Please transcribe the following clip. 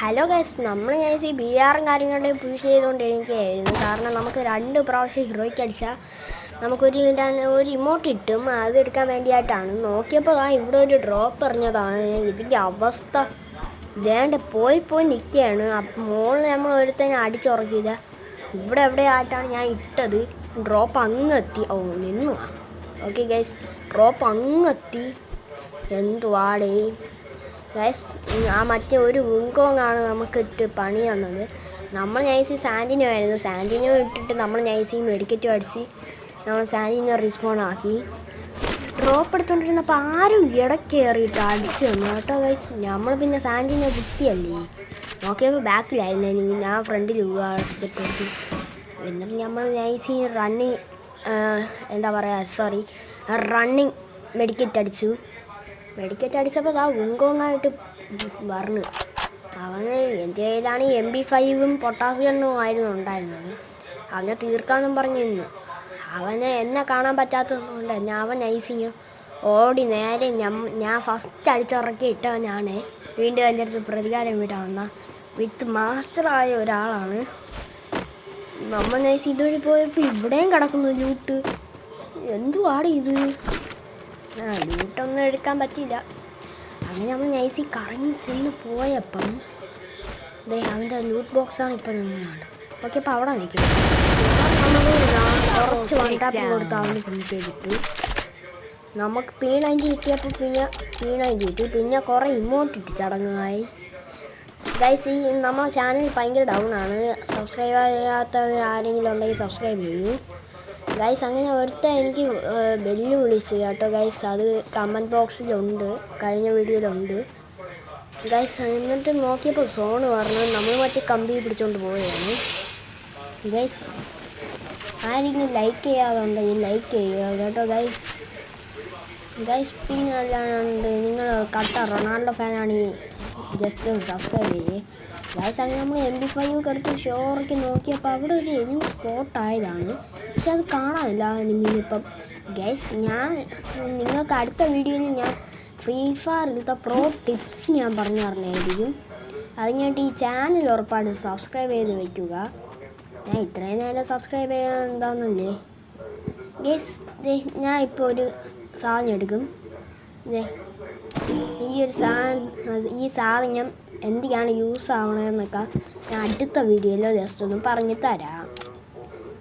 Hello guys, നമ്മൾ ഞാൻ ഈ ബി ആറും കാര്യങ്ങളിലും പുഷ് ചെയ്തുകൊണ്ടിരിക്കുകയായിരുന്നു. കാരണം നമുക്ക് 2 പ്രാവശ്യം ഹീറോയ്ക്ക് അടിച്ചാൽ നമുക്കൊരു ഇമോട്ട് കിട്ടും. അത് എടുക്കാൻ വേണ്ടിയിട്ടാണ് നോക്കിയപ്പോൾ ഇവിടെ ഒരു ഡ്രോപ്പ് എറിഞ്ഞതാണ്. ഇതിൻ്റെ അവസ്ഥ ദേണ്ട പോയി നിൽക്കുകയാണ്. മോളിൽ നമ്മൾ ഒരുത്തന്നെ അടിച്ചുറക്കിയത്. ഇവിടെ എവിടെയായിട്ടാണ് ഞാൻ ഇട്ടത്. ഡ്രോപ്പ് അങ്ങെത്തി. നിന്നു. ഓക്കെ ഗൈസ്, ഡ്രോപ്പ് അങ്ങെത്തി. എന്തുവാടേ ഗൈസ്, ആ മറ്റേ ഒരു വുങ്കോങ്ങാണ് നമുക്ക് ഇട്ട് പണി തന്നത്. നമ്മൾ നൈസി സാൻഡിനോ ആയിരുന്നു. സാൻഡിനോ ഇട്ടിട്ട് നമ്മൾ നൈസി മെഡിക്കറ്റും അടിച്ച് നമ്മൾ സാൻഡിനോ റിസ്പോൺ ആക്കി. ഡ്രോപ്പ് എടുത്തുകൊണ്ടിരുന്നപ്പോൾ ആരും ഇടയ്ക്ക് കയറിയിട്ട് അടിച്ചു തന്നു കേട്ടോ ഗൈസ്. നമ്മൾ പിന്നെ സാൻഡിനോ കിട്ടിയല്ലേ. നോക്കിയപ്പോൾ ബാക്കിലായിരുന്നു. ഞാൻ ഫ്രണ്ടിൽ എടുത്തിട്ട് എന്നിട്ട് നമ്മൾ നൈസി റണ്ണിങ് മെഡിക്കറ്റ് അടിച്ചു. മെഡിക്കറ്റ് അടിച്ചപ്പോൾ ഉങ്കോങ്ങായിട്ട് പറഞ്ഞു. അവന് എൻ്റെ കയ്യിലാണ് MP5 പൊട്ടാസ്യനും ആയിരുന്നു ഉണ്ടായിരുന്നത്. അവനെ തീർക്കാമെന്നും പറഞ്ഞു നിന്ന്. അവനെ എന്നെ കാണാൻ പറ്റാത്തതുകൊണ്ട് അവൻ നൈസിങ് ഓടി നേരെ ഞാൻ ഫസ്റ്റ് അടിച്ചിറക്കി ഇട്ടവനാണ്. വീണ്ടും എൻ്റെ അടുത്ത് പ്രതികാരം വിടാൻ വന്ന വിത്ത് മാസ്റ്ററായ ഒരാളാണ്. നമ്മൾ നൈസ് ഇതുവഴി പോയപ്പോൾ ഇവിടെയും കിടക്കുന്നു ലൂട്ട്. എന്തുവാണ് ഇത്? ലൂട്ടൊന്നും എടുക്കാൻ പറ്റില്ല. അങ്ങനെ നമ്മൾ നൈസി കറങ്ങി ചെന്ന് പോയപ്പം അവൻ്റെ ലൂട്ട് ബോക്സാണ് ഇപ്പം നിന്നാണ്. ഓക്കെ, അപ്പോൾ അവിടെ നിൽക്കുന്നത് കുറച്ച് വണ്ടാപ്പ് കൊടുത്ത് അവന് ഫിനിഷ് ചെയ്തിട്ട് നമുക്ക് P90 കിട്ടിയപ്പോൾ പിന്നെ P90 കിട്ടി. പിന്നെ കുറേ ഇമോട്ട് ഇട്ട് ചടങ്ങായി. ഗൈസ്, ഈ നമ്മുടെ ചാനൽ ഭയങ്കര ഡൗൺ ആണ്. സബ്സ്ക്രൈബ് ചെയ്യാത്തവർ ആരെങ്കിലും ഉണ്ടെങ്കിൽ സബ്സ്ക്രൈബ് ചെയ്യൂ ഗൈസ്. അങ്ങനെ ഒരുത്തൻ എനിക്ക് ബെല്ല് വിളിച്ചു കേട്ടോ ഗൈസ്. അത് കമൻറ്റ് ബോക്സിലുണ്ട്, കഴിഞ്ഞ വീഡിയോയിലുണ്ട് ഗൈസ്. എന്നിട്ട് നോക്കിയപ്പോൾ സോണ് പറഞ്ഞു. നമ്മൾ മറ്റേ കമ്പി പിടിച്ചുകൊണ്ട് പോവുകയാണ് ഗൈസ്. ആരെങ്കിലും ലൈക്ക് ചെയ്യാതുണ്ടെങ്കിൽ ലൈക്ക് ചെയ്യുക കേട്ടോ ഗൈസ്. പിന്നെ അല്ലാണ്ട് നിങ്ങൾ കട്ട റൊണാൾഡോ ഫാനാണെങ്കിൽ ജസ്റ്റ് സബ്സ്ക്രൈബ് ചെയ്യേ ഗൈസ്. അങ്ങനെ നമ്മൾ MP5 എടുത്ത് ഷോറയ്ക്ക് നോക്കിയപ്പോൾ അവിടെ ഒരു എനിമി സ്പോട്ട് ആയതാണ്. പക്ഷെ അത് കാണാനില്ല എനിമീനിപ്പം ഗൈസ്. ഞാൻ നിങ്ങൾക്ക് അടുത്ത വീഡിയോയിൽ ഞാൻ ഫ്രീ ഫയറിലത്തെ പ്രോ ടിപ്സ് ഞാൻ പറഞ്ഞു തരണമായിരിക്കും. അതിനായിട്ട് ഈ ചാനൽ ഉറപ്പായിട്ട് സബ്സ്ക്രൈബ് ചെയ്ത് വയ്ക്കുക. ഞാൻ ഇത്രയും നേരം സബ്സ്ക്രൈബ് ചെയ്യാൻ എന്താണെന്നല്ലേ ഗൈസ്. ഞാൻ ഇപ്പോൾ ഒരു സാധനം എടുക്കും. ഈ സാധനം എന്തിനാണ് യൂസ് ആവണമെന്നൊക്കെ ഞാൻ അടുത്ത വീഡിയോയിൽ ജസ്റ്റ് ഒന്ന് പറഞ്ഞു തരാം.